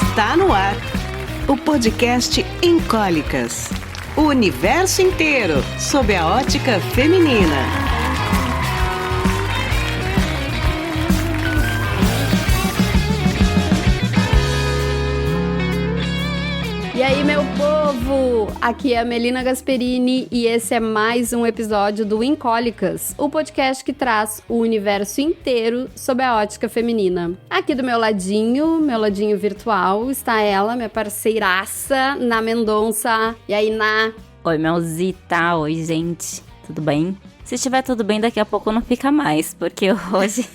Está no ar o podcast Encólicas. O universo inteiro sob a ótica feminina. E aí, meu povo! Aqui é a Melina Gasperini e esse é mais um episódio do Encólicas, o podcast que traz o universo inteiro sob a ótica feminina. Aqui do meu ladinho virtual, está ela, minha parceiraça, Ná Mendonça. E aí, Ná? Oi, Melzita. Oi, gente. Tudo bem? Se estiver tudo bem, daqui a pouco não fica mais, porque hoje...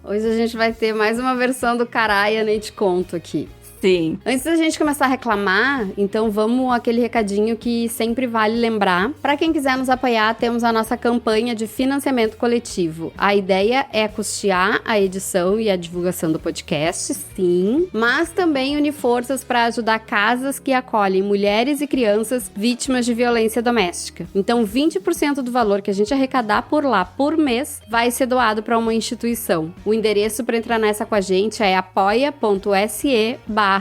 Hoje a gente vai ter mais uma versão do Caraia, nem te conto aqui. Sim. Antes da gente começar a reclamar, então vamos aquele recadinho que sempre vale lembrar. Para quem quiser nos apoiar, temos a nossa campanha de financiamento coletivo. A ideia é custear a edição e a divulgação do podcast, sim, mas também unir forças para ajudar casas que acolhem mulheres e crianças vítimas de violência doméstica. Então, 20% do valor que a gente arrecadar por lá por mês vai ser doado para uma instituição. O endereço para entrar nessa com a gente é apoia.se/encólicas.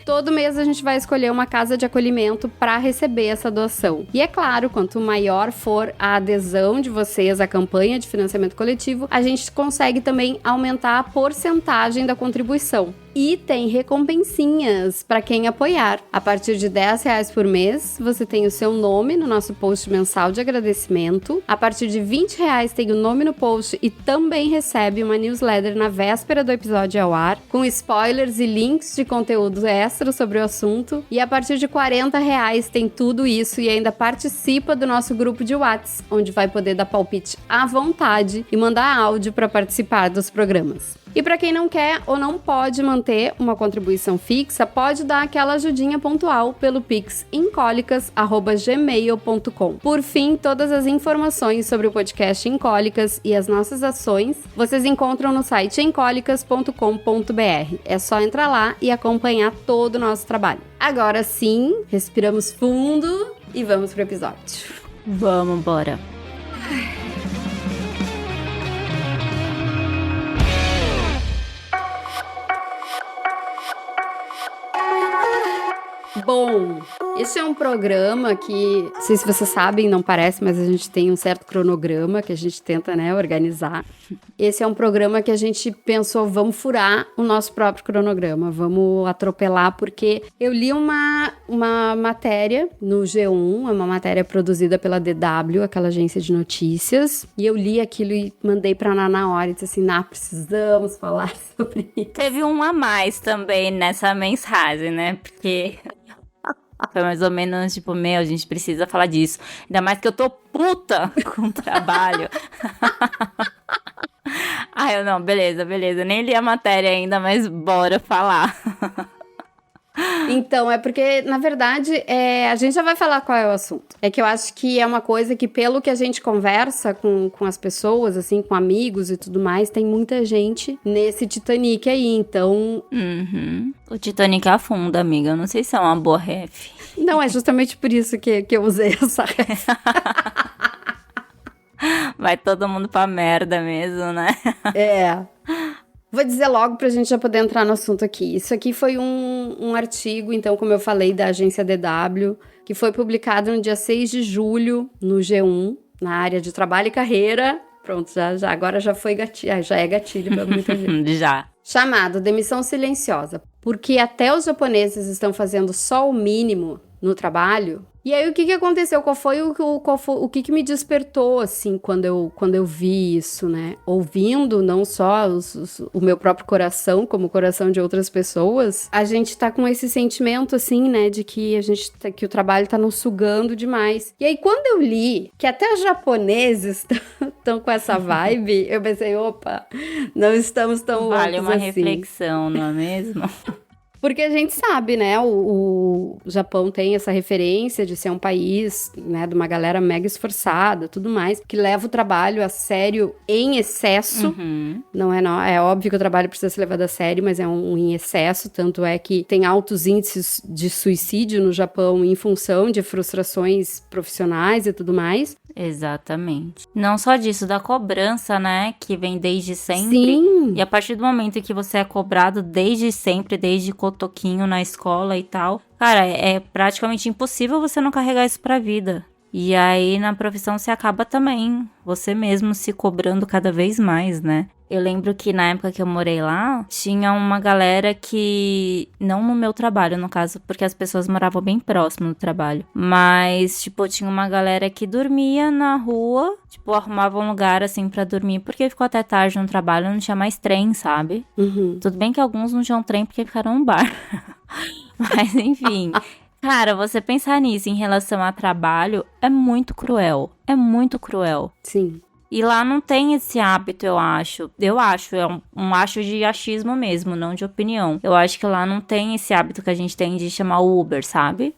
Todo mês a gente vai escolher uma casa de acolhimento para receber essa doação. E é claro, quanto maior for a adesão de vocês à campanha de financiamento coletivo, a gente consegue também aumentar a porcentagem da contribuição. E tem recompensinhas para quem apoiar. A partir de R$10 por mês, você tem o seu nome no nosso post mensal de agradecimento. A partir de R$20 tem o nome no post e também recebe uma newsletter na véspera do episódio ao ar, com spoilers e links de conteúdo extra sobre o assunto. E a partir de R$40 tem tudo isso e ainda participa do nosso grupo de WhatsApp, onde vai poder dar palpite à vontade e mandar áudio para participar dos programas. E para quem não quer ou não pode manter uma contribuição fixa, pode dar aquela ajudinha pontual pelo Pix encólicas@gmail.com. Por fim, todas as informações sobre o podcast Encólicas e as nossas ações, vocês encontram no site encólicas.com.br. É só entrar lá e acompanhar todo o nosso trabalho. Agora sim, respiramos fundo e vamos pro episódio. Vamos embora. Bom, esse é um programa que, não sei se vocês sabem, não parece, mas a gente tem um certo cronograma que a gente tenta, organizar. Esse é um programa que a gente pensou, vamos furar o nosso próprio cronograma, vamos atropelar, porque eu li uma matéria no G1, uma matéria produzida pela DW, aquela agência de notícias, e eu li aquilo e mandei pra Ná na hora e disse assim, Ná, precisamos falar sobre isso. Teve um a mais também nessa mensagem, né? Porque... foi mais ou menos, tipo, a gente precisa falar disso. Ainda mais que eu tô puta com o trabalho. Eu não, beleza. Nem li a matéria ainda, mas bora falar. Então, é porque, na verdade, a gente já vai falar qual é o assunto. É que eu acho que é uma coisa que, pelo que a gente conversa com as pessoas, assim, com amigos e tudo mais, tem muita gente nesse Titanic aí, então... Uhum. O Titanic afunda, amiga. Eu não sei se é uma boa ref. Não, é justamente por isso que eu usei essa ref. Vai todo mundo pra merda mesmo, né? Vou dizer logo pra gente já poder entrar no assunto aqui. Isso aqui foi um artigo, então, como eu falei, da agência DW, que foi publicado no dia 6 de julho, no G1, na área de trabalho e carreira. Pronto, agora já foi gatilho, já é gatilho pra muita gente. Já. Chamado Demissão Silenciosa. Porque até os japoneses estão fazendo só o mínimo no trabalho. E aí, o que aconteceu? Qual foi o que me despertou, assim, quando eu vi isso, né? Ouvindo não só o meu próprio coração, como o coração de outras pessoas, a gente tá com esse sentimento, assim, né? De que que o trabalho tá nos sugando demais. E aí, quando eu li que até os japoneses estão com essa vibe, eu pensei, opa, não estamos tão loucos vale uma assim. reflexão, não é mesmo? Porque a gente sabe, né, o Japão tem essa referência de ser um país, né, de uma galera mega esforçada, tudo mais, que leva o trabalho a sério em excesso. Não, é óbvio que o trabalho precisa ser levado a sério, mas é um em excesso, tanto é que tem altos índices de suicídio no Japão em função de frustrações profissionais e tudo mais. Exatamente. Não só disso, da cobrança, né, que vem desde sempre. Sim. E a partir do momento que você é cobrado desde sempre, desde cotoquinho na escola e tal, cara, é praticamente impossível você não carregar isso pra vida. E aí, na profissão, você acaba também, você mesmo se cobrando cada vez mais, né? Eu lembro que na época que eu morei lá, tinha uma galera que... Não no meu trabalho, no caso, porque as pessoas moravam bem próximo do trabalho. Mas, tipo, tinha uma galera que dormia na rua, tipo, arrumava um lugar, assim, pra dormir, porque ficou até tarde no trabalho, não tinha mais trem, sabe? Tudo bem que alguns não tinham trem porque ficaram no bar. Mas, enfim... Cara, você pensar nisso em relação a trabalho é muito cruel. É muito cruel. Sim. E lá não tem esse hábito, eu acho. É um acho de achismo mesmo, não de opinião. Eu acho que lá não tem esse hábito que a gente tem de chamar Uber, sabe?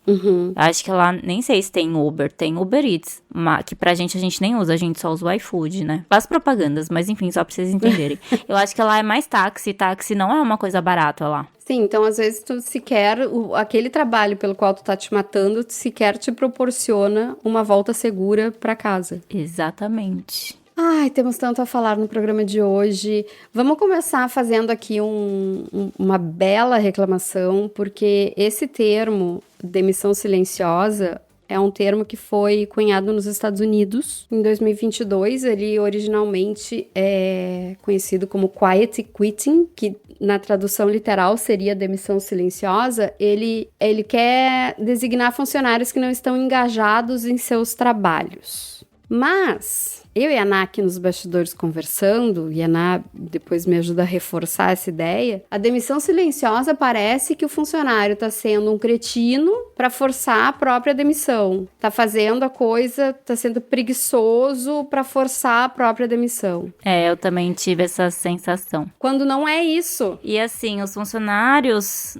Acho que lá, nem sei se tem Uber, tem Uber Eats. Que pra gente a gente nem usa, a gente só usa o iFood, né? Faz propagandas, mas enfim, só pra vocês entenderem. Eu acho que lá é mais táxi. Táxi não é uma coisa barata lá. Sim, então às vezes tu sequer, aquele trabalho pelo qual tu tá te matando, sequer te proporciona uma volta segura pra casa. Exatamente. Ai, temos tanto a falar no programa de hoje. Vamos começar fazendo aqui uma bela reclamação, porque esse termo, demissão silenciosa, é um termo que foi cunhado nos Estados Unidos em 2022. Ele originalmente é conhecido como quiet quitting, que na tradução literal seria demissão silenciosa. Ele quer designar funcionários que não estão engajados em seus trabalhos. Mas eu e a Ana aqui nos bastidores conversando, e a Ana depois me ajuda a reforçar essa ideia, a demissão silenciosa parece que o funcionário está sendo um cretino para forçar a própria demissão. Tá fazendo a coisa, tá sendo preguiçoso para forçar a própria demissão. Eu também tive essa sensação. Quando não é isso. E assim, os funcionários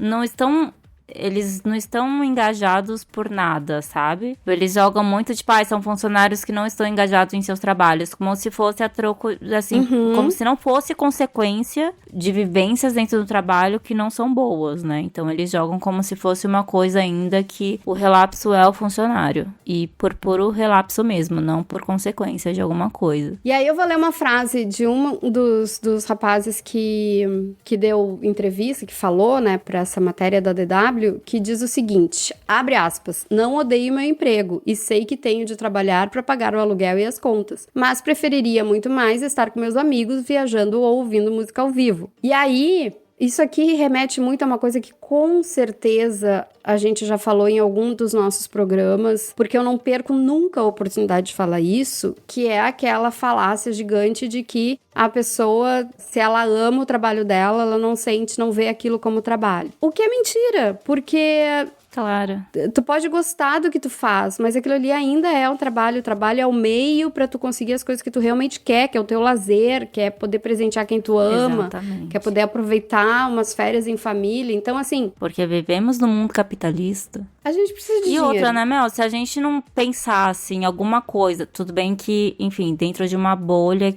eles não estão engajados por nada, sabe? Eles jogam muito, tipo, são funcionários que não estão engajados em seus trabalhos, como se fosse a troco, assim, como se não fosse consequência de vivências dentro do trabalho que não são boas, né? Então, eles jogam como se fosse uma coisa ainda que o relapso é o funcionário. E por puro relapso mesmo, não por consequência de alguma coisa. E aí eu vou ler uma frase de um dos rapazes que deu entrevista, que falou, né, pra essa matéria da DW, que diz o seguinte, abre aspas, não odeio meu emprego e sei que tenho de trabalhar para pagar o aluguel e as contas, mas preferiria muito mais estar com meus amigos viajando ou ouvindo música ao vivo. E aí, isso aqui remete muito a uma coisa que com certeza a gente já falou em algum dos nossos programas, porque eu não perco nunca a oportunidade de falar isso, que é aquela falácia gigante de que a pessoa, se ela ama o trabalho dela, ela não sente, não vê aquilo como trabalho. O que é mentira, porque... Claro. Tu pode gostar do que tu faz, mas aquilo ali ainda é um trabalho. O trabalho é o meio pra tu conseguir as coisas que tu realmente quer, que é o teu lazer, que é poder presentear quem tu ama, Exatamente. que é poder aproveitar umas férias em família. Então, assim... Porque vivemos num mundo capitalista. A gente precisa de E dinheiro. outra, né, Mel? Se a gente não pensasse em alguma coisa, tudo bem que, enfim, dentro de uma bolha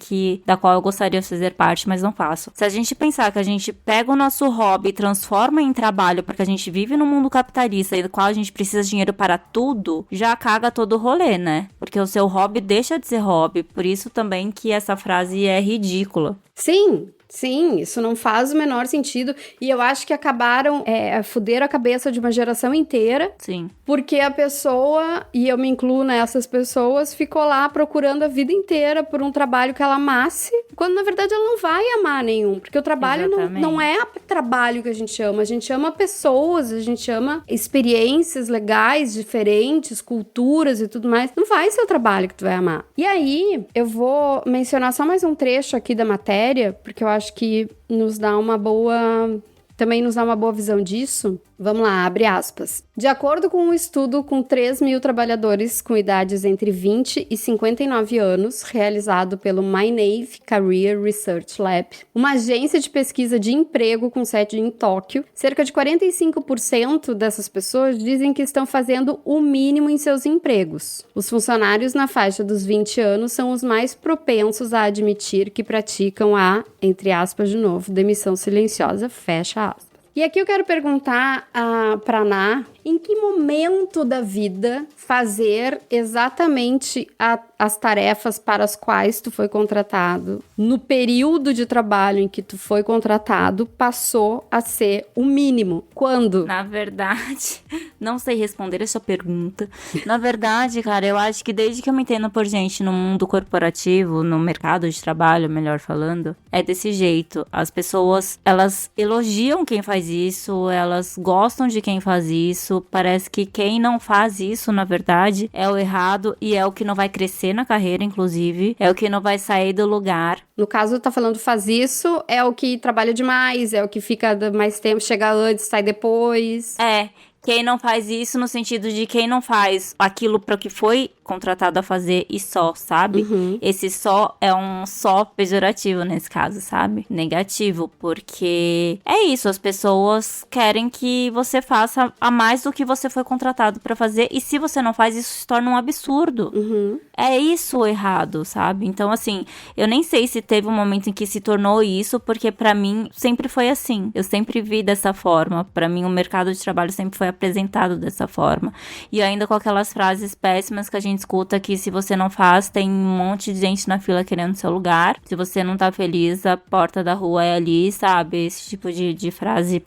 da qual eu gostaria de fazer parte, mas não faço. Se a gente pensar que a gente pega o nosso hobby e transforma em trabalho, porque a gente vive num mundo capitalista e do qual a gente precisa de dinheiro para tudo, já caga todo o rolê, né? Porque o seu hobby deixa de ser hobby. Por isso também que essa frase é ridícula. Sim, isso não faz o menor sentido. E eu acho que acabaram fuderam a cabeça de uma geração inteira. Sim. Porque a pessoa, e eu me incluo nessas pessoas, ficou lá procurando a vida inteira por um trabalho que ela amasse, quando na verdade ela não vai amar nenhum. Porque o trabalho não é trabalho que a gente ama pessoas, a gente ama experiências legais, diferentes, culturas e tudo mais. Não vai ser o trabalho que tu vai amar. E aí, eu vou mencionar só mais um trecho aqui da matéria, porque eu acho que também nos dá uma boa visão disso, Vamos lá, abre aspas. De acordo com um estudo com 3 mil trabalhadores com idades entre 20 e 59 anos, realizado pelo MyNave Career Research Lab, uma agência de pesquisa de emprego com sede em Tóquio, cerca de 45% dessas pessoas dizem que estão fazendo o mínimo em seus empregos. Os funcionários na faixa dos 20 anos são os mais propensos a admitir que praticam a, entre aspas de novo, demissão silenciosa, fecha aspas. E aqui eu quero perguntar para a Ná, em que momento da vida fazer exatamente as tarefas para as quais tu foi contratado, no período de trabalho em que tu foi contratado, passou a ser o mínimo? Quando? Na verdade, não sei responder essa pergunta. Na verdade, cara, eu acho que desde que eu me entendo por gente no mundo corporativo, no mercado de trabalho, melhor falando, é desse jeito. As pessoas, elas elogiam quem faz isso, elas gostam de quem faz isso. Parece que quem não faz isso, na verdade, é o errado e é o que não vai crescer na carreira, inclusive. É o que não vai sair do lugar. No caso, tá falando faz isso, é o que trabalha demais, é o que fica mais tempo, chega antes, sai depois. É, quem não faz isso no sentido de quem não faz aquilo para o que foi contratado a fazer e só, sabe? Uhum. Esse só é um só pejorativo nesse caso, sabe? Negativo, porque é isso, as pessoas querem que você faça a mais do que você foi contratado pra fazer, e se você não faz, isso se torna um absurdo. Uhum. É isso o errado, sabe? Então, assim, eu nem sei se teve um momento em que se tornou isso, porque pra mim sempre foi assim. Eu sempre vi dessa forma. Pra mim, o mercado de trabalho sempre foi apresentado dessa forma. E ainda com aquelas frases péssimas que a gente escuta que se você não faz, tem um monte de gente na fila querendo seu lugar. Se você não tá feliz, a porta da rua é ali, sabe? Esse tipo de frase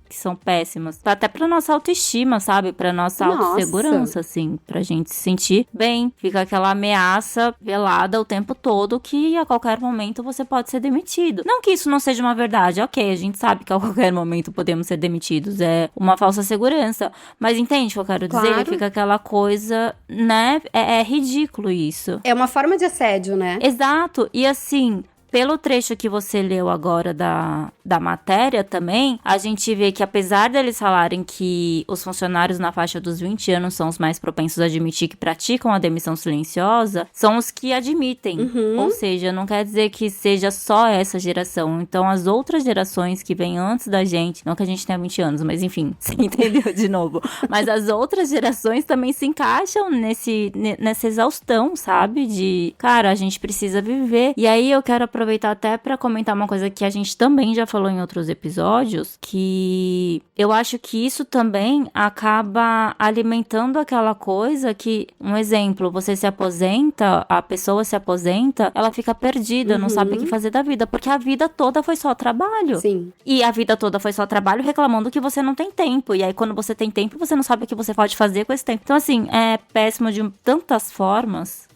que são péssimas. Até pra nossa autoestima, sabe? Pra nossa autossegurança, assim. Pra gente se sentir bem. Fica aquela ameaça velada o tempo todo que a qualquer momento você pode ser demitido. Não que isso não seja uma verdade. Ok, a gente sabe que a qualquer momento podemos ser demitidos. É uma falsa segurança. Mas entende o que eu quero dizer? Claro. Fica aquela coisa, né? É ridículo isso. É uma forma de assédio, né? Exato. E assim, pelo trecho que você leu agora da matéria também, a gente vê que apesar deles falarem que os funcionários na faixa dos 20 anos são os mais propensos a admitir que praticam a demissão silenciosa, são os que admitem. Ou seja, não quer dizer que seja só essa geração. Então, as outras gerações que vêm antes da gente, não que a gente tenha 20 anos, mas enfim, você entendeu de novo. Mas as outras gerações também se encaixam nessa exaustão, sabe? De, cara, a gente precisa viver. E aí eu quero aproveitar até pra comentar uma coisa que a gente também já falou em outros episódios, que eu acho que isso também acaba alimentando aquela coisa que, um exemplo, você se aposenta, a pessoa se aposenta, ela fica perdida, não sabe o que fazer da vida, porque a vida toda foi só trabalho. Sim. E a vida toda foi só trabalho reclamando que você não tem tempo. E aí, quando você tem tempo, você não sabe o que você pode fazer com esse tempo. Então, assim, é péssimo de tantas formas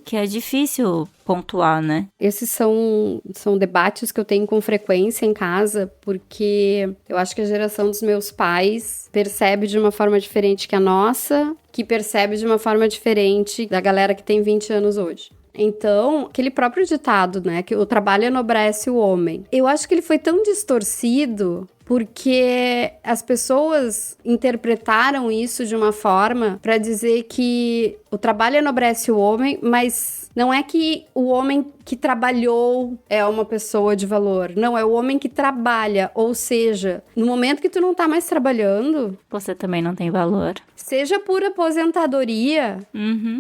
que é difícil pontuar, né? Esses são debates que eu tenho com frequência em casa, porque eu acho que a geração dos meus pais percebe de uma forma diferente que a nossa, que percebe de uma forma diferente da galera que tem 20 anos hoje. Então, aquele próprio ditado, né, que o trabalho enobrece o homem. Eu acho que ele foi tão distorcido porque as pessoas interpretaram isso de uma forma para dizer que o trabalho enobrece o homem, mas não é que o homem que trabalhou é uma pessoa de valor. Não, é o homem que trabalha. Ou seja, no momento que tu não tá mais trabalhando, Você também não tem valor. seja por aposentadoria,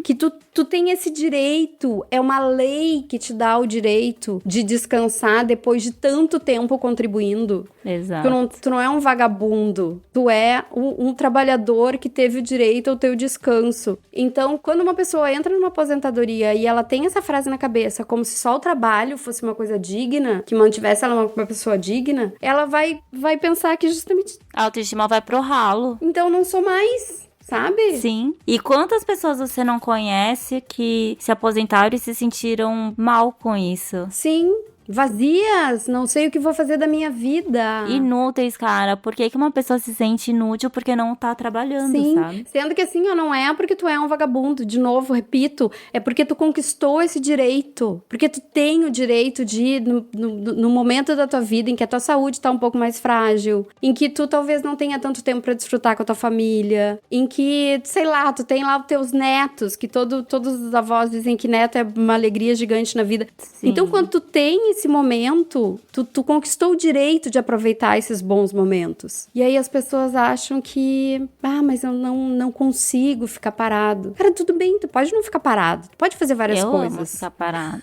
que tu tem esse direito. É uma lei que te dá o direito de descansar depois de tanto tempo contribuindo. Exato. Tu não é um vagabundo. Tu é um trabalhador que teve o direito ao teu descanso. Então, quando uma pessoa entra numa aposentadoria e ela tem essa frase na cabeça, como se só o trabalho fosse uma coisa digna, que mantivesse ela uma pessoa digna, ela vai pensar que justamente... A autoestima vai pro ralo. Então, não sou mais... Sabe? Sim. E quantas pessoas você não conhece que se aposentaram e se sentiram mal com isso? Sim. vazias, não sei o que vou fazer da minha vida. Inúteis, cara. Por que uma pessoa se sente inútil porque não tá trabalhando, Sim, sabe? sendo que assim, ó, não é porque tu é um vagabundo, de novo, repito, é porque tu conquistou esse direito, porque tu tem o direito de, no momento da tua vida em que a tua saúde tá um pouco mais frágil, em que tu talvez não tenha tanto tempo pra desfrutar com a tua família, em que, sei lá, tu tem lá os teus netos, que todos os avós dizem que neto é uma alegria gigante na vida. Sim. Então, quando tu tem esse momento, tu conquistou o direito de aproveitar esses bons momentos. E aí as pessoas acham que, mas eu não consigo ficar parado. Cara, tudo bem, tu pode não ficar parado, tu pode fazer várias coisas. Amo ficar parada.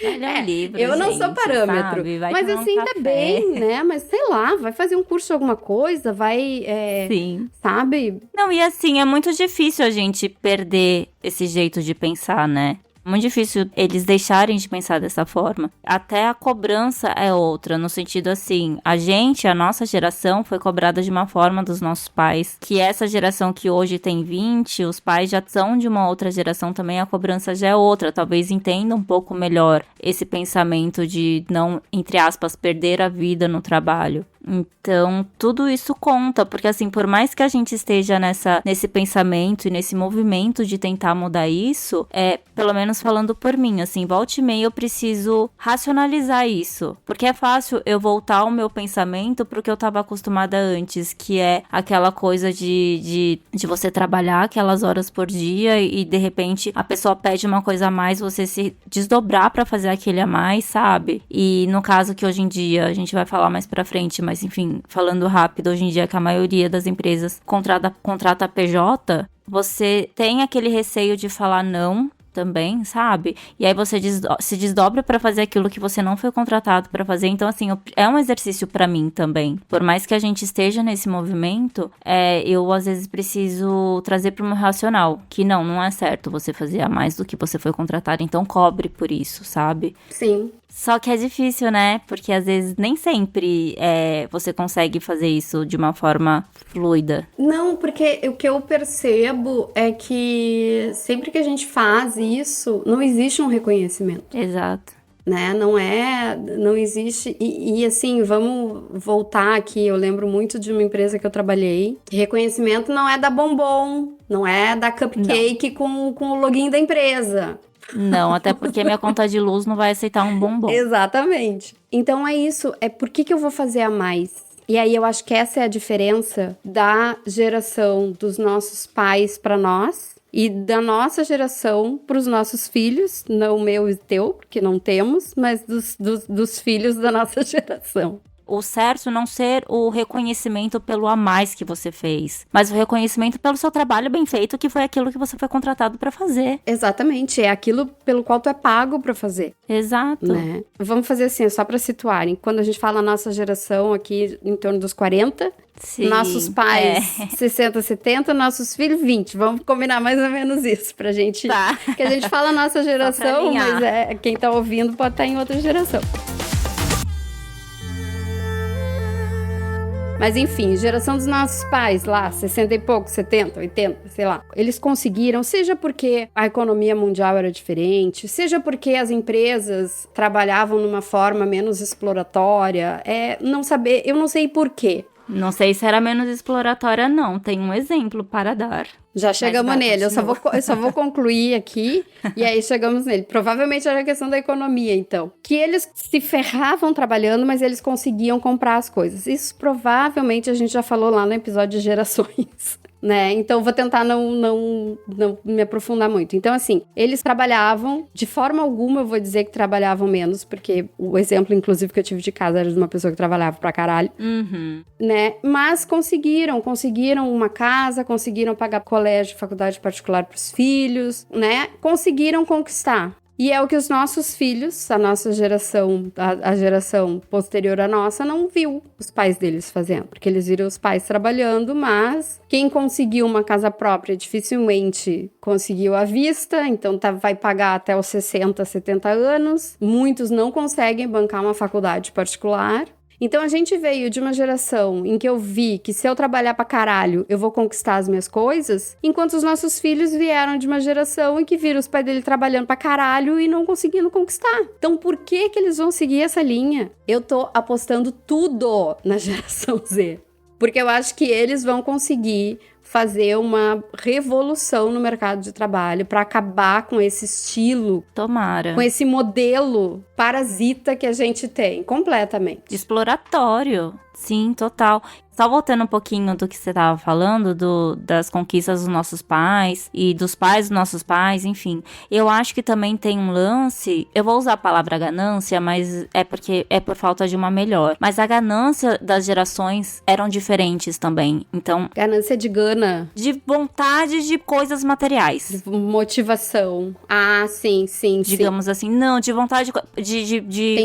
Olha o livro, eu não gente, sou parâmetro, mas assim, tá bem, né? Mas sei lá, vai fazer um curso de alguma coisa, vai, Sim. sabe? Não, e assim, é muito difícil a gente perder esse jeito de pensar, né? Muito difícil eles deixarem de pensar dessa forma. Até a cobrança é outra, no sentido assim, a nossa geração foi cobrada de uma forma dos nossos pais, que essa geração que hoje tem 20, os pais já são de uma outra geração também, a cobrança já é outra, talvez entenda um pouco melhor esse pensamento de não, entre aspas, perder a vida no trabalho. Então, tudo isso conta, porque assim, por mais que a gente esteja nesse pensamento e nesse movimento de tentar mudar isso, pelo menos falando por mim, assim, volta e meia eu preciso racionalizar isso, porque é fácil eu voltar o meu pensamento pro que eu tava acostumada antes, que é aquela coisa de você trabalhar aquelas horas por dia e de repente a pessoa pede uma coisa a mais, você se desdobrar pra fazer aquele a mais, sabe? E no caso que hoje em dia, a gente vai falar mais pra frente, mas enfim, falando rápido, hoje em dia que a maioria das empresas contrata PJ, você tem aquele receio de falar não também, sabe? E aí você se desdobra pra fazer aquilo que você não foi contratado pra fazer. Então, assim, é um exercício pra mim também. Por mais que a gente esteja nesse movimento, eu às vezes preciso trazer pro meu racional, que não é certo você fazer a mais do que você foi contratado, então cobre por isso, sabe? Sim. Só que é difícil, né? Porque às vezes nem sempre você consegue fazer isso de uma forma fluida. Não, porque o que eu percebo é que sempre que a gente faz isso, não existe um reconhecimento. Exato. Né? Não existe. E assim, vamos voltar aqui. Eu lembro muito de uma empresa que eu trabalhei. Reconhecimento não é da Bombom, não é da Cupcake com o login da empresa. Não, até porque minha conta de luz não vai aceitar um bombom. Exatamente. Então é isso. Por que eu vou fazer a mais? E aí eu acho que essa é a diferença da geração dos nossos pais para nós e da nossa geração para os nossos filhos, não o meu e o teu, porque não temos, mas dos filhos da nossa geração. O certo não ser o reconhecimento pelo a mais que você fez, mas o reconhecimento pelo seu trabalho bem feito, que foi aquilo que você foi contratado pra fazer. Exatamente, é aquilo pelo qual tu é pago pra fazer. Exato. Né? Vamos fazer assim, só pra situarem. Quando a gente fala nossa geração aqui, em torno dos 40... Sim, nossos pais 60, 70, nossos filhos 20. Vamos combinar mais ou menos isso pra gente... Tá. Que a gente fala nossa geração, mas quem tá ouvindo pode estar em outra geração. Mas enfim, geração dos nossos pais lá, 60 e pouco, 70, 80, sei lá. Eles conseguiram, seja porque a economia mundial era diferente, seja porque as empresas trabalhavam numa forma menos exploratória, eu não sei por quê. Não sei se era menos exploratória, não. Tem um exemplo para dar. Já chegamos nele, eu só vou concluir aqui e aí chegamos nele. Provavelmente era a questão da economia, então. Que eles se ferravam trabalhando, mas eles conseguiam comprar as coisas. Isso provavelmente a gente já falou lá no episódio de gerações. Né? Então, vou tentar não me aprofundar muito. Então, assim, eles trabalhavam, de forma alguma eu vou dizer que trabalhavam menos, porque o exemplo, inclusive, que eu tive de casa era de uma pessoa que trabalhava pra caralho. Uhum. Né? Mas conseguiram uma casa, conseguiram pagar colégio, faculdade particular pros filhos, né? Conseguiram conquistar. E é o que os nossos filhos, a nossa geração, a geração posterior à nossa, não viu os pais deles fazendo. Porque eles viram os pais trabalhando, mas quem conseguiu uma casa própria dificilmente conseguiu à vista, então vai pagar até os 60, 70 anos. Muitos não conseguem bancar uma faculdade particular. Então a gente veio de uma geração em que eu vi que se eu trabalhar pra caralho, eu vou conquistar as minhas coisas, enquanto os nossos filhos vieram de uma geração em que viram os pais dele trabalhando pra caralho e não conseguindo conquistar. Então por que eles vão seguir essa linha? Eu tô apostando tudo na geração Z. Porque eu acho que eles vão conseguir fazer uma revolução no mercado de trabalho para acabar com esse estilo, Tomara. com esse modelo parasita que a gente tem, completamente. Exploratório. Sim, total. Só voltando um pouquinho do que você tava falando, das conquistas dos nossos pais e dos pais dos nossos pais, enfim. Eu acho que também tem um lance, eu vou usar a palavra ganância, mas é porque é por falta de uma melhor. Mas a ganância das gerações eram diferentes também. Então, ganância de gana. De vontade de coisas materiais. De motivação. Ah, sim. Digamos assim, não, de vontade de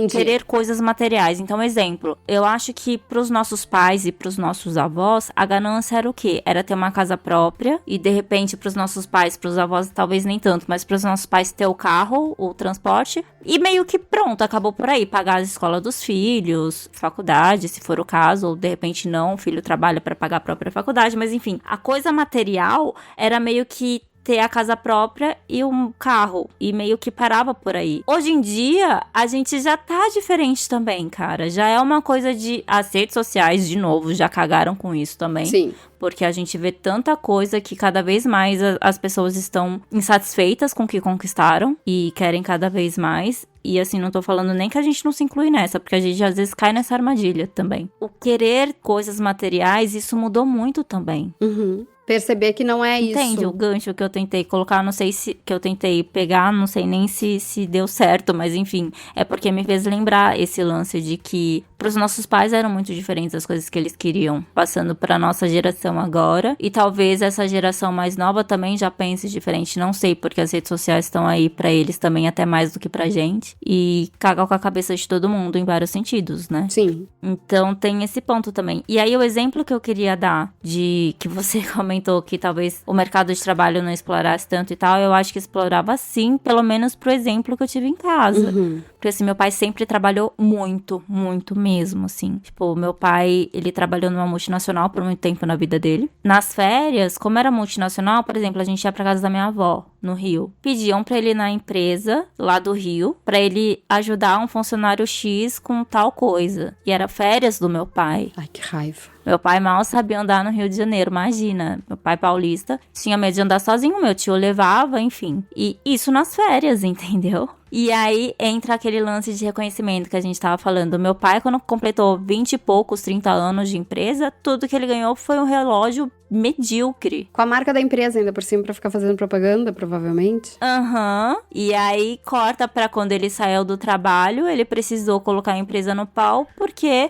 querer coisas materiais. Então, exemplo, eu acho que pros nossos pais e pros nossos avós, a ganância era o quê? Era ter uma casa própria e, de repente, pros nossos pais, pros avós, talvez nem tanto, mas pros nossos pais ter o carro, o transporte e meio que pronto, acabou por aí. Pagar a escola dos filhos, faculdade, se for o caso, ou de repente não, o filho trabalha pra pagar a própria faculdade, mas enfim, a coisa material era meio que ter a casa própria e um carro, e meio que parava por aí. Hoje em dia, a gente já tá diferente também, cara. Já é uma coisa de... As redes sociais, de novo, já cagaram com isso também. Sim. Porque a gente vê tanta coisa que cada vez mais as pessoas estão insatisfeitas com o que conquistaram e querem cada vez mais. E assim, não tô falando nem que a gente não se inclui nessa, porque a gente às vezes cai nessa armadilha também. O querer coisas materiais, isso mudou muito também. Uhum. Perceber que não é isso. Entende o gancho que eu tentei colocar, não sei se que eu tentei pegar, não sei nem se deu certo, mas enfim, é porque me fez lembrar esse lance de que pros nossos pais eram muito diferentes as coisas que eles queriam, passando pra nossa geração agora, e talvez essa geração mais nova também já pense diferente, não sei, porque as redes sociais estão aí pra eles também até mais do que pra gente, e cagam com a cabeça de todo mundo em vários sentidos, né? Sim. Então tem esse ponto também. E aí o exemplo que eu queria dar, de que você comentou que talvez o mercado de trabalho não explorasse tanto e tal, eu acho que explorava sim, pelo menos pro exemplo que eu tive em casa. Uhum. Porque assim, meu pai sempre trabalhou muito, muito mesmo, assim. Tipo, meu pai, ele trabalhou numa multinacional por muito tempo na vida dele. Nas férias, como era multinacional, por exemplo, a gente ia pra casa da minha avó, no Rio. Pediam pra ele ir na empresa, lá do Rio, pra ele ajudar um funcionário X com tal coisa. E era férias do meu pai. Ai, que raiva. Meu pai mal sabia andar no Rio de Janeiro, imagina. Meu pai paulista tinha medo de andar sozinho, meu tio levava, enfim. E isso nas férias, entendeu? E aí entra aquele lance de reconhecimento que a gente tava falando. Meu pai, quando completou 20 e poucos, 30 anos de empresa, tudo que ele ganhou foi um relógio medíocre. Com a marca da empresa ainda por cima pra ficar fazendo propaganda, provavelmente. Aham. E aí corta pra quando ele saiu do trabalho, ele precisou colocar a empresa no pau, porque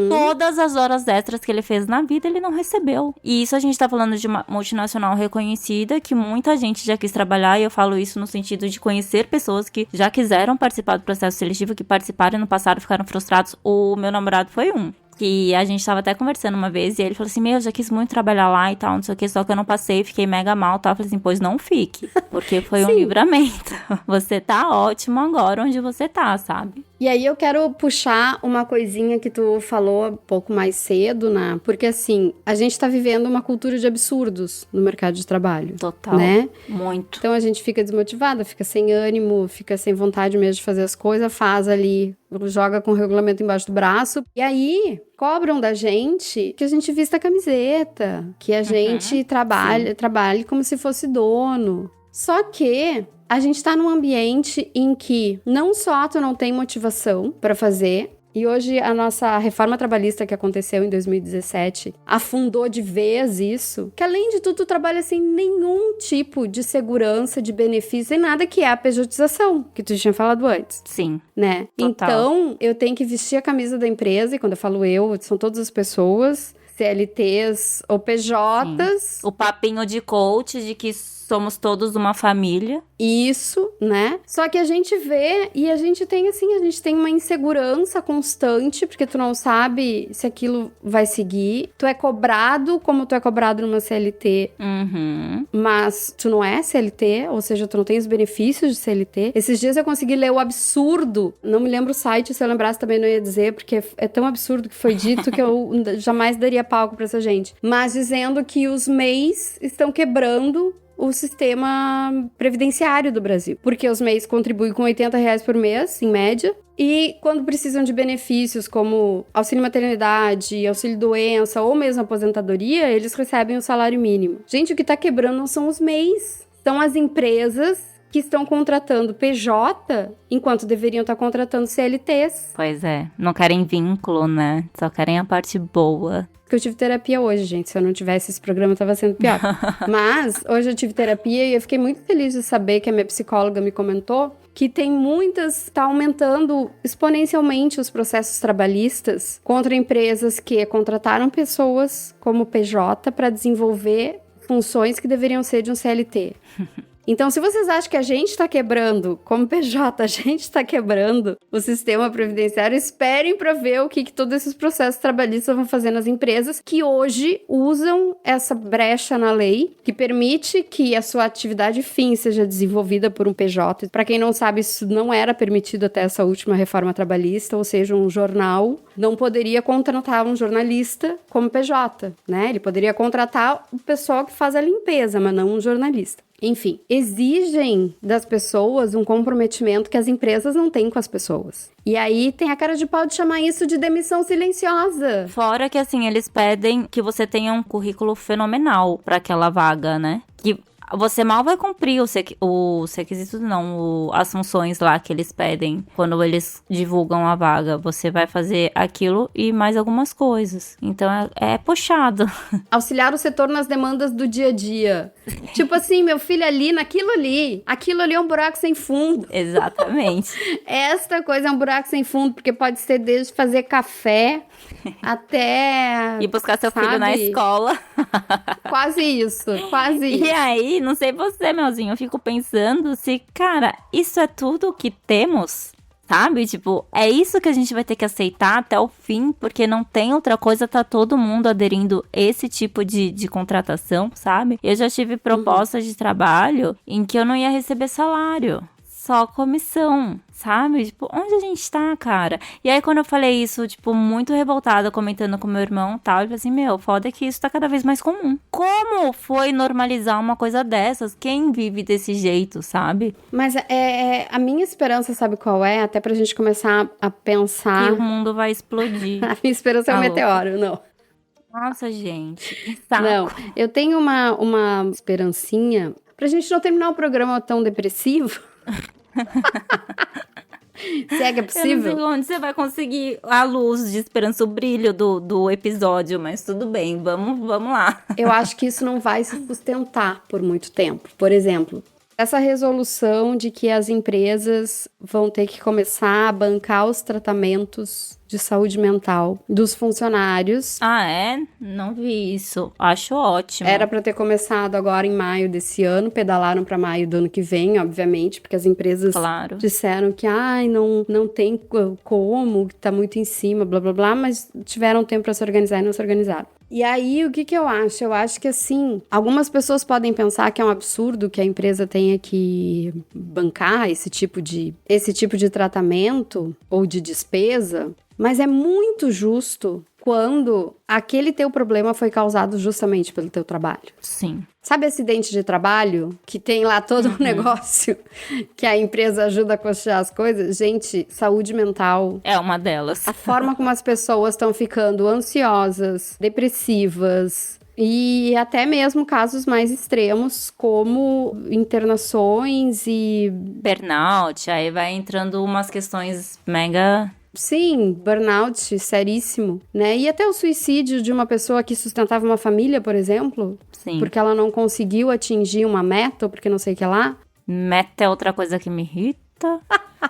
todas as horas extras que ele fez na vida, ele não recebeu. E isso a gente tá falando de uma multinacional reconhecida, que muita gente já quis trabalhar, e eu falo isso no sentido de conhecer pessoas que já quiseram participar do processo seletivo, que participaram no passado, ficaram frustrados. O meu namorado foi um. Que a gente tava até conversando uma vez, e ele falou assim, eu já quis muito trabalhar lá e tal, não sei o que, só que eu não passei, fiquei mega mal e tal. Eu falei assim, pois não fique, porque foi um livramento. Você tá ótimo agora onde você tá, sabe? E aí eu quero puxar uma coisinha que tu falou um pouco mais cedo, né? Porque assim, a gente tá vivendo uma cultura de absurdos no mercado de trabalho. Total. Né? Muito. Então a gente fica desmotivada, fica sem ânimo, fica sem vontade mesmo de fazer as coisas, faz ali, joga com o regulamento embaixo do braço. E aí cobram da gente que a gente vista a camiseta, que a gente trabalhe como se fosse dono. Só que a gente tá num ambiente em que não só tu não tem motivação pra fazer, e hoje a nossa reforma trabalhista que aconteceu em 2017 afundou de vez isso, que além de tudo tu trabalha sem nenhum tipo de segurança, de benefício, sem nada, que é a pejotização, que tu tinha falado antes. Sim. Né? Total. Então, eu tenho que vestir a camisa da empresa, e quando eu falo são todas as pessoas, CLTs ou PJs. Sim. O papinho de coach de que somos todos uma família. Isso, né? Só que a gente vê e a gente tem uma insegurança constante, porque tu não sabe se aquilo vai seguir. Tu é cobrado como tu é cobrado numa CLT, mas tu não é CLT, ou seja, tu não tem os benefícios de CLT. Esses dias eu consegui ler o absurdo, não me lembro o site, se eu lembrasse também não ia dizer, porque é tão absurdo que foi dito que eu jamais daria palco pra essa gente. Mas dizendo que os MEIs estão quebrando o sistema previdenciário do Brasil. Porque os MEIs contribuem com R$80 por mês, em média, e quando precisam de benefícios como auxílio maternidade, auxílio doença ou mesmo aposentadoria, eles recebem o salário mínimo. Gente, o que tá quebrando não são os MEIs, são as empresas que estão contratando PJ enquanto deveriam estar contratando CLTs. Pois é, não querem vínculo, né? Só querem a parte boa. Porque eu tive terapia hoje, gente. Se eu não tivesse esse programa, tava sendo pior. Mas, hoje eu tive terapia e eu fiquei muito feliz de saber que a minha psicóloga me comentou que tem tá aumentando exponencialmente os processos trabalhistas contra empresas que contrataram pessoas como PJ para desenvolver funções que deveriam ser de um CLT. Então, se vocês acham que a gente está quebrando, como PJ, a gente está quebrando o sistema previdenciário, esperem para ver o que todos esses processos trabalhistas vão fazer nas empresas que hoje usam essa brecha na lei, que permite que a sua atividade fim seja desenvolvida por um PJ. Para quem não sabe, isso não era permitido até essa última reforma trabalhista, ou seja, um jornal não poderia contratar um jornalista como PJ, né? Ele poderia contratar o pessoal que faz a limpeza, mas não um jornalista. Enfim, exigem das pessoas um comprometimento que as empresas não têm com as pessoas. E aí tem a cara de pau de chamar isso de demissão silenciosa. Fora que, assim, eles pedem que você tenha um currículo fenomenal para aquela vaga, né? Que você mal vai cumprir os requisitos, não, as funções lá que eles pedem quando eles divulgam a vaga. Você vai fazer aquilo e mais algumas coisas. Então é puxado. Auxiliar o setor nas demandas do dia a dia. Tipo assim, meu filho aquilo ali é um buraco sem fundo. Exatamente. Esta coisa é um buraco sem fundo, porque pode ser desde fazer café até... E buscar seu filho na escola. Quase isso. E aí, não sei você, Melzinho, eu fico pensando se, cara, isso é tudo que temos, sabe? Tipo, é isso que a gente vai ter que aceitar até o fim, porque não tem outra coisa, tá todo mundo aderindo esse tipo de contratação, sabe? Eu já tive propostas de trabalho em que eu não ia receber salário. Só comissão, sabe? Tipo, onde a gente tá, cara? E aí, quando eu falei isso, tipo, muito revoltada, comentando com meu irmão e tal, ele falou assim, meu, foda é que isso tá cada vez mais comum. Como foi normalizar uma coisa dessas? Quem vive desse jeito, sabe? Mas a minha esperança, sabe qual é? Até pra gente começar a pensar... Que o mundo vai explodir. A minha esperança é um meteoro, não. Nossa, gente, que saco. Não, eu tenho uma esperancinha pra gente não terminar o programa tão depressivo. Se é que é possível. Eu não sei onde você vai conseguir a luz de esperança, o brilho do episódio, mas tudo bem, vamos lá. Eu acho que isso não vai se sustentar por muito tempo. Por exemplo, essa resolução de que as empresas vão ter que começar a bancar os tratamentos de saúde mental dos funcionários. Ah, é? Não vi isso. Acho ótimo. Era para ter começado agora em maio desse ano, pedalaram para maio do ano que vem, obviamente, porque as empresas disseram que não tem como, que tá muito em cima, blá blá blá, mas tiveram tempo para se organizar e não se organizaram. E aí, o que eu acho? Eu acho que, assim, algumas pessoas podem pensar que é um absurdo que a empresa tenha que bancar esse tipo de tratamento ou de despesa, mas é muito justo quando aquele teu problema foi causado justamente pelo teu trabalho. Sim. Sabe acidente de trabalho? Que tem lá todo um negócio que a empresa ajuda a custear as coisas? Gente, saúde mental... é uma delas. A forma como as pessoas estão ficando ansiosas, depressivas... E até mesmo casos mais extremos, como internações e... burnout, aí vai entrando umas questões mega... Sim, burnout seríssimo, né? E até o suicídio de uma pessoa que sustentava uma família, por exemplo. Sim. Porque ela não conseguiu atingir uma meta, ou porque não sei o que lá. Meta é outra coisa que me irrita.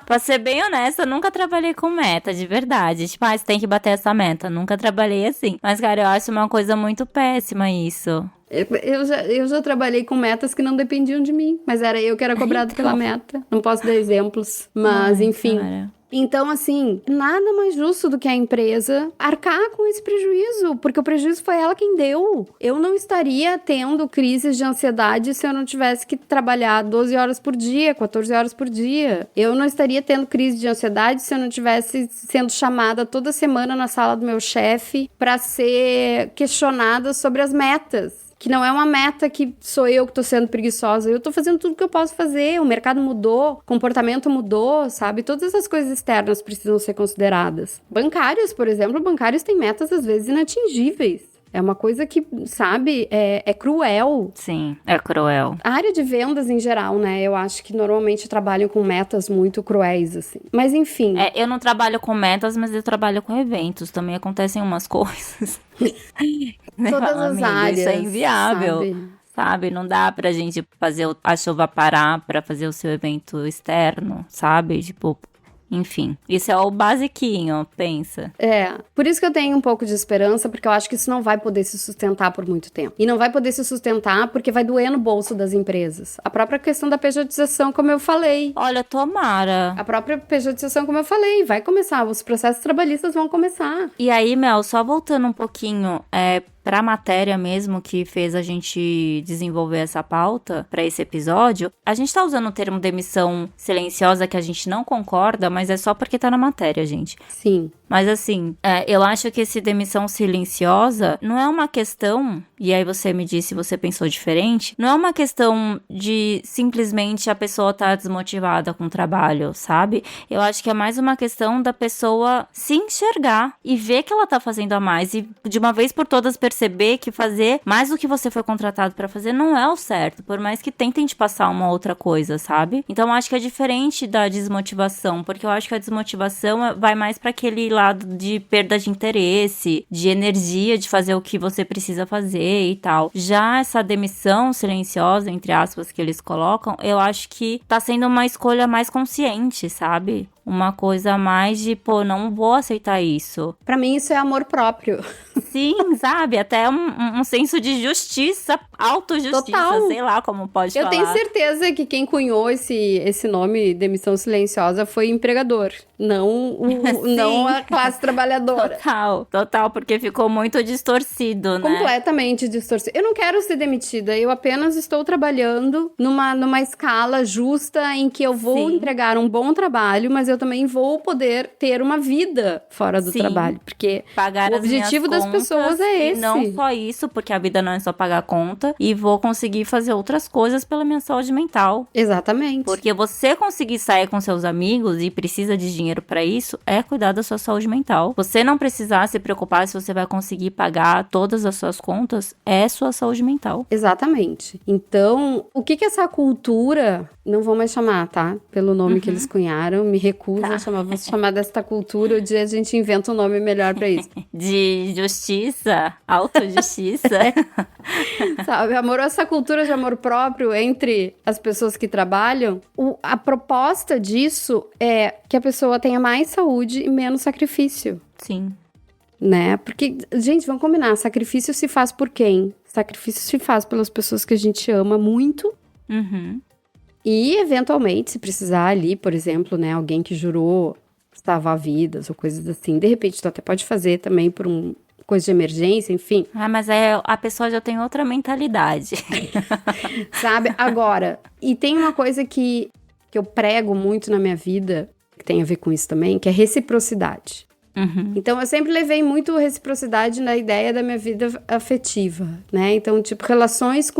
Pra ser bem honesta, eu nunca trabalhei com meta, de verdade. Tipo, você tem que bater essa meta. Nunca trabalhei assim. Mas, cara, eu acho uma coisa muito péssima isso. Eu já trabalhei com metas que não dependiam de mim, mas era eu que era cobrado pela meta. Não posso dar exemplos, mas enfim. Cara. Então, assim, nada mais justo do que a empresa arcar com esse prejuízo, porque o prejuízo foi ela quem deu. Eu não estaria tendo crises de ansiedade se eu não tivesse que trabalhar 12 horas por dia, 14 horas por dia. Eu não estaria tendo crise de ansiedade se eu não tivesse sendo chamada toda semana na sala do meu chefe para ser questionada sobre as metas. Que não é uma meta que sou eu que tô sendo preguiçosa. Eu tô fazendo tudo que eu posso fazer. O mercado mudou, o comportamento mudou, sabe? Todas essas coisas externas precisam ser consideradas. Bancários, por exemplo, bancários têm metas às vezes inatingíveis. É uma coisa que, sabe, é cruel. Sim, é cruel. A área de vendas em geral, né? Eu acho que normalmente trabalham com metas muito cruéis, assim. Mas enfim. Eu não trabalho com metas, mas eu trabalho com eventos. Também acontecem umas coisas. Todas as Amiga, áreas. Isso é inviável. Sabe? Não dá pra gente fazer a chuva parar pra fazer o seu evento externo, sabe? Tipo, enfim. Isso é o basiquinho, pensa. Por isso que eu tenho um pouco de esperança, porque eu acho que isso não vai poder se sustentar por muito tempo. E não vai poder se sustentar porque vai doer no bolso das empresas. A própria questão da pejotização, como eu falei. Olha, tomara. A própria pejotização, como eu falei, vai começar. Os processos trabalhistas vão começar. E aí, Mel, só voltando um pouquinho, pra matéria mesmo que fez a gente desenvolver essa pauta pra esse episódio, a gente tá usando o termo demissão silenciosa que a gente não concorda, mas é só porque tá na matéria, gente. Sim. Mas assim, eu acho que esse demissão silenciosa não é uma questão, e aí você me disse se você pensou diferente, não é uma questão de simplesmente a pessoa tá desmotivada com o trabalho, sabe? Eu acho que é mais uma questão da pessoa se enxergar e ver que ela tá fazendo a mais e de uma vez por todas perceber que fazer mais do que você foi contratado pra fazer não é o certo, por mais que tentem te passar uma outra coisa, sabe? Então eu acho que é diferente da desmotivação, porque eu acho que a desmotivação vai mais pra aquele lado de perda de interesse, de energia de fazer o que você precisa fazer e tal. Já essa demissão silenciosa, entre aspas, que eles colocam, eu acho que tá sendo uma escolha mais consciente, sabe? Uma coisa mais de, não vou aceitar isso. Pra mim, isso é amor próprio. Sim, sabe? Até um senso de justiça, autojustiça, Total. sei lá como pode falar. Eu tenho certeza que quem cunhou esse nome, demissão silenciosa, foi o empregador, não a classe trabalhadora. Total, porque ficou muito distorcido, né? Completamente distorcido. Eu não quero ser demitida, eu apenas estou trabalhando numa escala justa em que eu vou entregar um bom trabalho, mas eu também vou poder ter uma vida fora do trabalho, porque pagar o objetivo das pessoas é esse. E não só isso, porque a vida não é só pagar a conta, e vou conseguir fazer outras coisas pela minha saúde mental. Exatamente. Porque você conseguir sair com seus amigos e precisa de dinheiro pra isso, é cuidar da sua saúde mental. Você não precisar se preocupar se você vai conseguir pagar todas as suas contas, é sua saúde mental. Exatamente. Então, o que essa cultura, não vou mais chamar, tá? Pelo nome que eles cunharam, me recuso a chamar, vou chamar desta cultura, o dia a gente inventa um nome melhor pra isso. De justiça, autojustiça. Sabe, essa cultura de amor próprio entre as pessoas que trabalham, a proposta disso é que a pessoa tenha mais saúde e menos sacrifício. Sim. Né? Porque, gente, vamos combinar, sacrifício se faz por quem? Sacrifício se faz pelas pessoas que a gente ama muito. Uhum. E, eventualmente, se precisar ali, por exemplo, né, alguém que jurou salvar vidas ou coisas assim, de repente tu até pode fazer também por coisa de emergência, enfim. Mas a pessoa já tem outra mentalidade. Sabe? Agora, e tem uma coisa que eu prego muito na minha vida, que tem a ver com isso também, que é reciprocidade. Uhum. Então, eu sempre levei muito reciprocidade na ideia da minha vida afetiva, né? Então, tipo, relações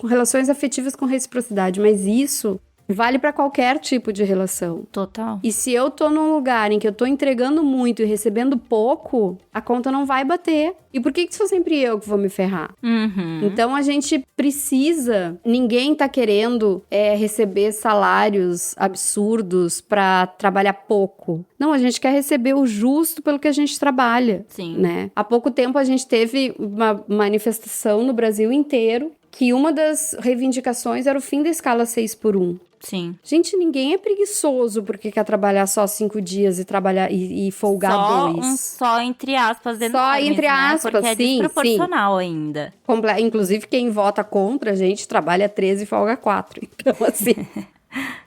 relações afetivas com reciprocidade, mas isso vale pra qualquer tipo de relação. Total. E se eu tô num lugar em que eu tô entregando muito e recebendo pouco, a conta não vai bater. E por que sou sempre eu que vou me ferrar? Uhum. Então a gente precisa... Ninguém tá querendo receber salários absurdos pra trabalhar pouco. Não, a gente quer receber o justo pelo que a gente trabalha. Sim. Né? Há pouco tempo a gente teve uma manifestação no Brasil inteiro que uma das reivindicações era o fim da escala 6x1. Sim. Gente, ninguém é preguiçoso porque quer trabalhar só 5 dias e trabalhar e folgar Só 2. só entre aspas, Só enormes, entre né? aspas, Porque é sim, desproporcional ainda. Inclusive, quem vota contra, a gente trabalha 13 e folga 4. Então, assim.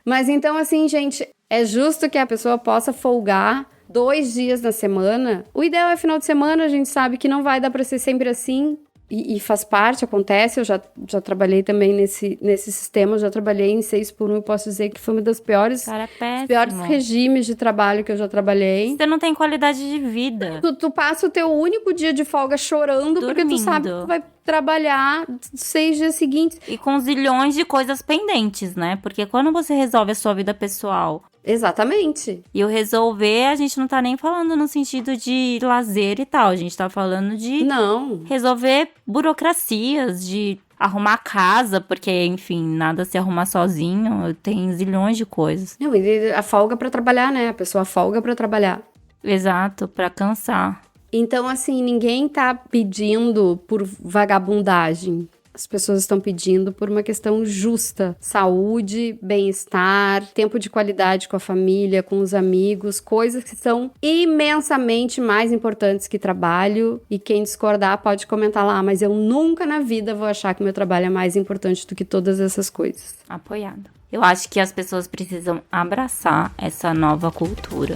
Mas então, assim, gente, é justo que a pessoa possa folgar 2 dias na semana. O ideal é final de semana, a gente sabe que não vai dar pra ser sempre assim. E faz parte, acontece, eu já trabalhei também nesse sistema, já trabalhei em 6 por 1 e posso dizer que foi uma das piores, Cara, é péssimo. piores regimes de trabalho que eu já trabalhei. Você não tem qualidade de vida. Tu passa o teu único dia de folga chorando porque tu sabe que tu vai trabalhar 6 dias seguintes. E com zilhões de coisas pendentes, né? Porque quando você resolve a sua vida pessoal... Exatamente. E o resolver, a gente não tá nem falando no sentido de lazer e tal. A gente tá falando de... Não. Resolver burocracias, de arrumar a casa, porque, enfim, nada se arrumar sozinho. Tem zilhões de coisas. Não, e a folga pra trabalhar, né? A pessoa folga pra trabalhar. Exato, pra cansar. Então, assim, ninguém tá pedindo por vagabundagem. As pessoas estão pedindo por uma questão justa. Saúde, bem-estar, tempo de qualidade com a família, com os amigos, coisas que são imensamente mais importantes que trabalho. E quem discordar pode comentar lá, mas eu nunca na vida vou achar que meu trabalho é mais importante do que todas essas coisas. Apoiado. Eu acho que as pessoas precisam abraçar essa nova cultura.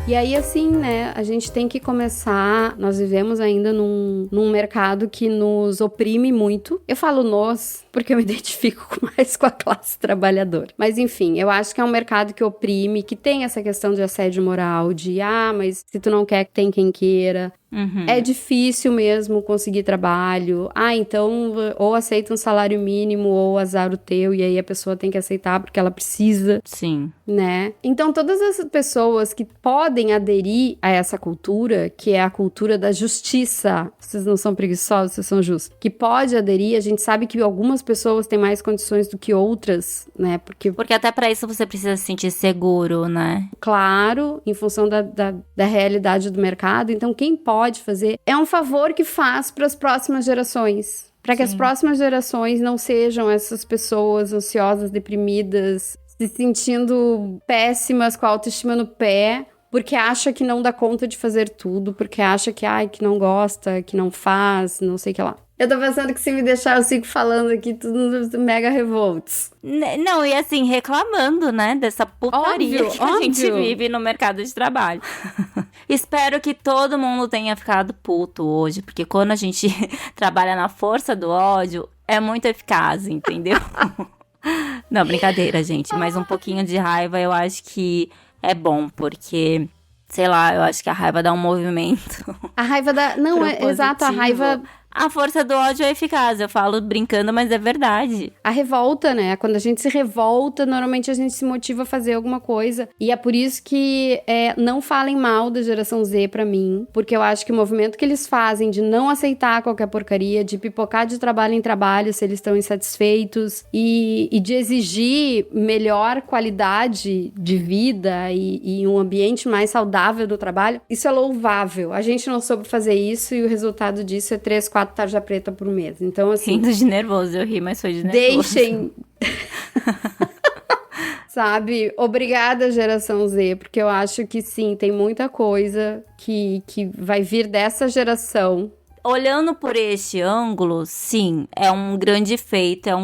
E aí, assim, né, a gente tem que começar... Nós vivemos ainda num mercado que nos oprime muito. Eu falo nós, porque eu me identifico mais com a classe trabalhadora. Mas, enfim, eu acho que é um mercado que oprime, que tem essa questão de assédio moral, de, mas se tu não quer, tem quem queira. Uhum. É difícil mesmo conseguir trabalho. Então, ou aceita um salário mínimo, ou azar o teu, e aí a pessoa tem que aceitar porque ela precisa. Sim. Né? Então, todas essas pessoas que podem aderir a essa cultura, que é a cultura da justiça, vocês não são preguiçosos, vocês são justos, que pode aderir, a gente sabe que algumas pessoas têm mais condições do que outras, né? Porque até pra isso você precisa se sentir seguro, né? Claro, em função da realidade do mercado. Então, quem pode fazer é um favor que faz para as próximas gerações. Para que as próximas gerações não sejam essas pessoas ansiosas, deprimidas, se sentindo péssimas, com a autoestima no pé, porque acha que não dá conta de fazer tudo, porque acha que, que não gosta, que não faz, não sei o que lá. Eu tô pensando que se me deixar eu sigo falando aqui tudo mega revolts. Não, e assim, reclamando, né, dessa putaria que a gente vive no mercado de trabalho. Espero que todo mundo tenha ficado puto hoje, porque quando a gente trabalha na força do ódio, é muito eficaz, entendeu? Não, brincadeira, gente, mas um pouquinho de raiva eu acho que é bom, porque... Sei lá, eu acho que a raiva dá um movimento. A raiva dá... Não, é exato, a raiva... A força do ódio é eficaz, eu falo brincando, mas é verdade. A revolta, né? Quando a gente se revolta, normalmente a gente se motiva a fazer alguma coisa. E é por isso que não falem mal da geração Z pra mim, porque eu acho que o movimento que eles fazem de não aceitar qualquer porcaria, de pipocar de trabalho em trabalho se eles estão insatisfeitos, e de exigir melhor qualidade de vida e um ambiente mais saudável do trabalho, isso é louvável. A gente não soube fazer isso e o resultado disso é 3, 4 tarja preta por mês. Então, assim... Rindo de nervoso, eu ri, mas foi de nervoso. Deixem... Sabe? Obrigada, geração Z, porque eu acho que sim, tem muita coisa que vai vir dessa geração. Olhando por este ângulo, sim, é um grande feito, é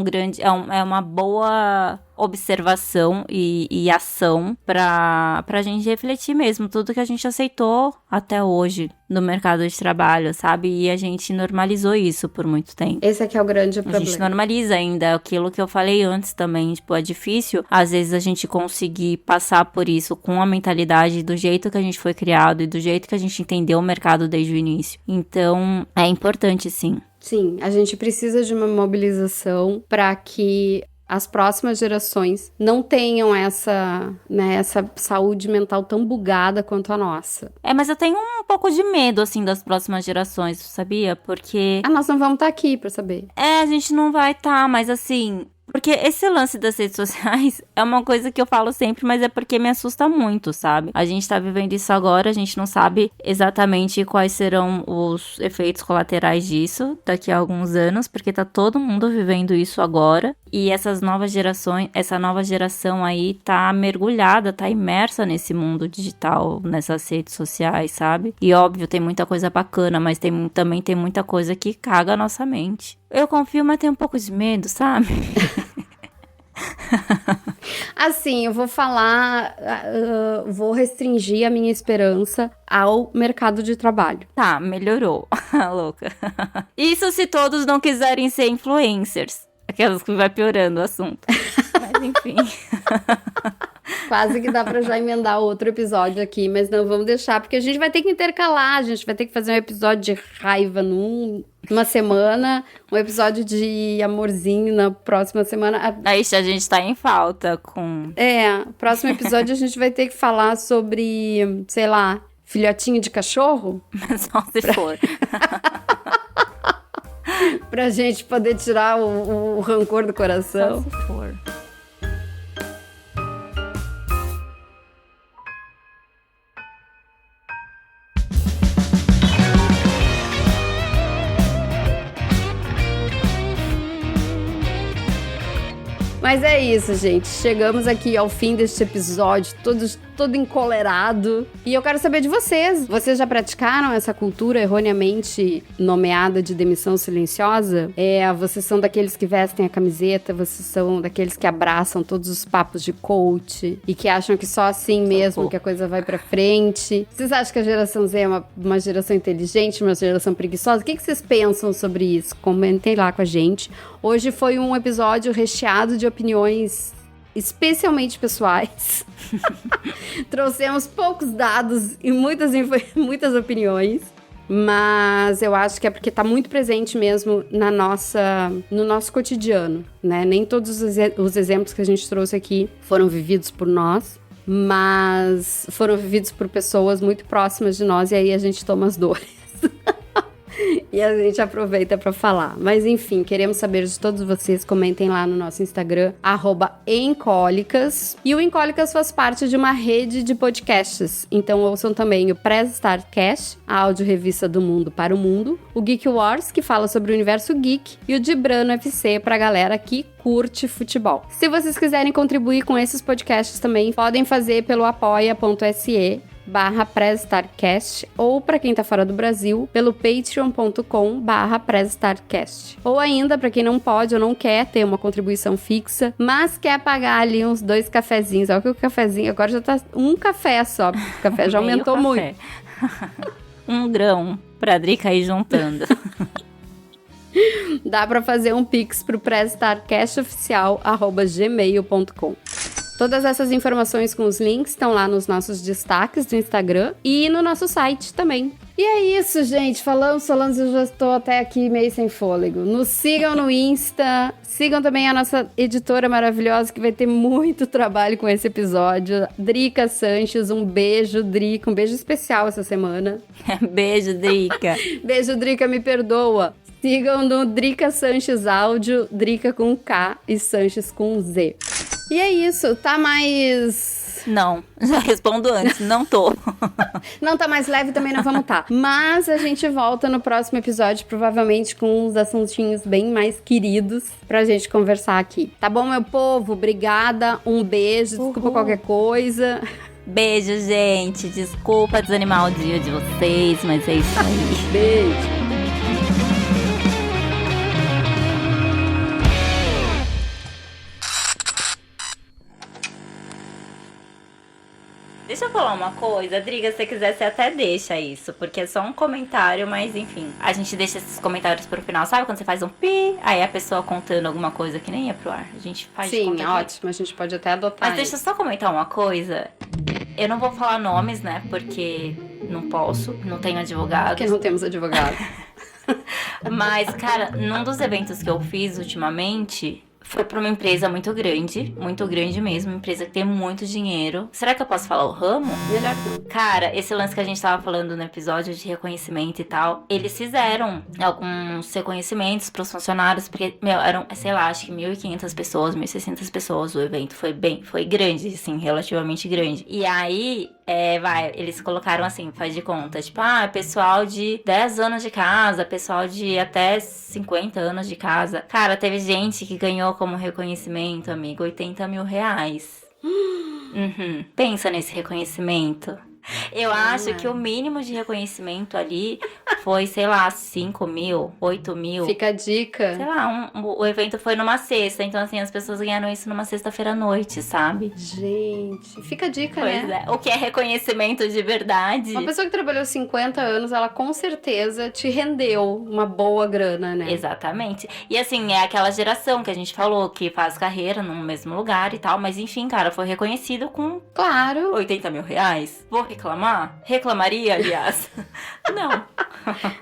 uma boa observação e ação pra gente refletir mesmo tudo que a gente aceitou até hoje no mercado de trabalho, sabe? E a gente normalizou isso por muito tempo. Esse aqui é o grande problema. A gente normaliza ainda aquilo que eu falei antes também, tipo, é difícil às vezes a gente conseguir passar por isso com a mentalidade do jeito que a gente foi criado e do jeito que a gente entendeu o mercado desde o início. Então, é importante sim. Sim, a gente precisa de uma mobilização para que as próximas gerações não tenham essa saúde mental tão bugada quanto a nossa. Mas eu tenho um pouco de medo, assim, das próximas gerações, sabia? Porque... nós não vamos estar aqui pra saber. A gente não vai estar, mas assim... Porque esse lance das redes sociais é uma coisa que eu falo sempre, mas é porque me assusta muito, sabe? A gente tá vivendo isso agora, a gente não sabe exatamente quais serão os efeitos colaterais disso daqui a alguns anos, porque tá todo mundo vivendo isso agora. E essa nova geração aí tá mergulhada, tá imersa nesse mundo digital, nessas redes sociais, sabe? E óbvio, tem muita coisa bacana, mas também tem muita coisa que caga a nossa mente. Eu confio, mas tenho um pouco de medo, sabe? Assim, eu vou falar, vou restringir a minha esperança ao mercado de trabalho. Tá, melhorou. Louca. Isso se todos não quiserem ser influencers. Aquelas que vai piorando o assunto. Mas enfim. Quase que dá pra já emendar outro episódio aqui, mas não vamos deixar, porque a gente vai ter que intercalar, a gente vai ter que fazer um episódio de raiva numa semana, um episódio de amorzinho na próxima semana. Aí a gente tá em falta com... Próximo episódio a gente vai ter que falar sobre, sei lá, filhotinho de cachorro. Mas só se for. Pra gente poder tirar o rancor do coração. Só se for. Mas é isso, gente. Chegamos aqui ao fim deste episódio, todo encolerado. E eu quero saber de vocês. Vocês já praticaram essa cultura erroneamente nomeada de demissão silenciosa? Vocês são daqueles que vestem a camiseta, vocês são daqueles que abraçam todos os papos de coach e que acham que só assim mesmo que a coisa vai pra frente. Vocês acham que a geração Z é uma geração inteligente, uma geração preguiçosa? O que vocês pensam sobre isso? Comentem lá com a gente. Hoje foi um episódio recheado de opiniões especialmente pessoais. Trouxemos poucos dados e muitas opiniões, mas eu acho que é porque tá muito presente mesmo no nosso cotidiano, né? Nem todos os exemplos que a gente trouxe aqui foram vividos por nós, mas foram vividos por pessoas muito próximas de nós, e aí a gente toma as dores. E a gente aproveita pra falar. Mas enfim, queremos saber de todos vocês. Comentem lá no nosso Instagram, @encólicas. E o Encólicas faz parte de uma rede de podcasts. Então ouçam também o Press Start Cast, a audiorevista do mundo para o mundo. O Geek Wars, que fala sobre o universo geek. E o Dibrano FC pra galera que curte futebol. Se vocês quiserem contribuir com esses podcasts também, podem fazer pelo apoia.se/PressStartCast, ou para quem tá fora do Brasil, pelo patreon.com/PressStartCast. Ou ainda, para quem não pode ou não quer ter uma contribuição fixa, mas quer pagar ali uns 2 cafezinhos. Olha que o cafezinho agora já tá um café só, o café já aumentou muito. 1 grão pra Drica ir juntando. Dá pra fazer um pix pro pressstarcastoficial@gmail.com. Todas essas informações com os links estão lá nos nossos destaques do Instagram e no nosso site também. E é isso, gente. Falamos, eu já estou até aqui meio sem fôlego. Nos sigam no Insta. Sigam também a nossa editora maravilhosa, que vai ter muito trabalho com esse episódio. Drica Sanches. Um beijo, Drica. Um beijo especial essa semana. Beijo, Drica. Beijo, Drica. Me perdoa. Sigam no Drica Sanches Áudio. Drica com K e Sanches com Z. E é isso, tá mais... Não, já respondo antes, não tô. Não tá mais leve, também não vamos tá. Mas a gente volta no próximo episódio, provavelmente com uns assuntinhos bem mais queridos pra gente conversar aqui. Tá bom, meu povo? Obrigada, um beijo, desculpa qualquer coisa. Beijo, gente, desculpa desanimar o dia de vocês, mas é isso aí. Beijo. Deixa eu falar uma coisa, Driga, se você quiser, você até deixa isso, porque é só um comentário, mas enfim. A gente deixa esses comentários pro final, sabe? Quando você faz um pi, aí a pessoa contando alguma coisa que nem é pro ar. A gente faz Sim, ótimo, a gente pode até adotar. Mas deixa eu só comentar uma coisa. Eu não vou falar nomes, né? Porque não posso, não tenho advogado. Porque não temos advogado. Mas, cara, num dos eventos que eu fiz ultimamente... Foi pra uma empresa muito grande mesmo, uma empresa que tem muito dinheiro. Será que eu posso falar o ramo? Melhor não. Cara, esse lance que a gente tava falando no episódio de reconhecimento e tal, eles fizeram alguns reconhecimentos pros funcionários, porque, eram, sei lá, acho que 1.500 pessoas, 1.600 pessoas, o evento foi grande, assim, relativamente grande. E aí, eles colocaram assim, faz de conta, tipo, pessoal de 10 anos de casa, pessoal de até 50 anos de casa. Cara, teve gente que ganhou como reconhecimento, amigo, 80 mil reais. Pensa nesse reconhecimento. Eu acho que o mínimo de reconhecimento ali foi, sei lá, 5 mil, 8 mil. Fica a dica. Sei lá, o evento foi numa sexta, então assim, as pessoas ganharam isso numa sexta-feira à noite, sabe? Gente, fica a dica, Pois né? é, o que é reconhecimento de verdade. Uma pessoa que trabalhou 50 anos, ela com certeza te rendeu uma boa grana, né? Exatamente. E assim, é aquela geração que a gente falou, que faz carreira no mesmo lugar e tal, mas enfim, cara, foi reconhecido com Claro. 80 mil reais. Vou reclamar? Reclamaria, aliás. Não.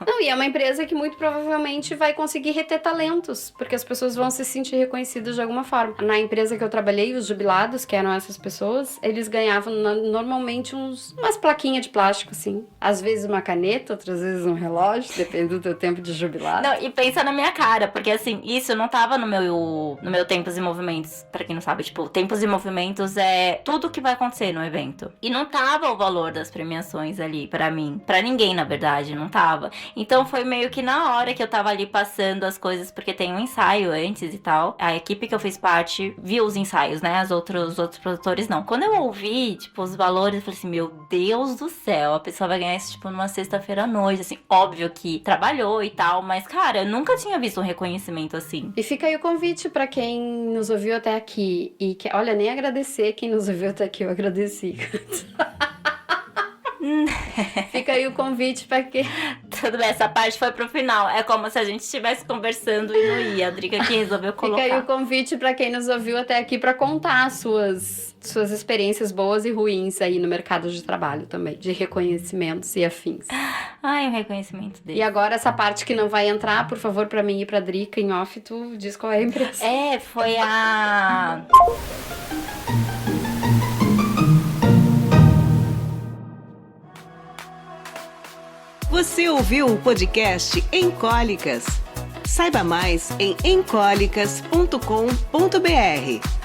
Não, e é uma empresa que muito provavelmente vai conseguir reter talentos, porque as pessoas vão se sentir reconhecidas de alguma forma. Na empresa que eu trabalhei, os jubilados, que eram essas pessoas, eles ganhavam normalmente umas plaquinhas de plástico, assim. Às vezes uma caneta, outras vezes um relógio, depende do teu tempo de jubilado. Não, e pensa na minha cara, porque assim, isso não tava no meu Tempos e Movimentos. Pra quem não sabe, tipo, Tempos e Movimentos é tudo que vai acontecer no evento. E não tava o valor das premiações ali pra mim. Pra ninguém, na verdade, não tava. Então foi meio que na hora que eu tava ali passando as coisas, porque tem um ensaio antes e tal. A equipe que eu fiz parte viu os ensaios, né? Os outros produtores não. Quando eu ouvi, tipo, os valores, eu falei assim, meu Deus do céu, a pessoa vai ganhar isso, tipo, numa sexta-feira à noite, assim. Óbvio que trabalhou e tal, mas, cara, eu nunca tinha visto um reconhecimento assim. E fica aí o convite pra quem nos ouviu até aqui. E que, olha, nem agradecer quem nos ouviu até aqui, eu agradeci. Fica aí o convite pra quem... Tudo bem, essa parte foi pro final. É como se a gente estivesse conversando e não ia. A Drica que resolveu colocar. Fica aí o convite pra quem nos ouviu até aqui pra contar suas experiências boas e ruins aí no mercado de trabalho também, de reconhecimentos e afins. Ai, o reconhecimento dele. E agora essa parte que não vai entrar, por favor, pra mim e pra Drica em off, tu diz qual é a empresa. Foi a... Você ouviu o podcast Encólicas? Saiba mais em encólicas.com.br.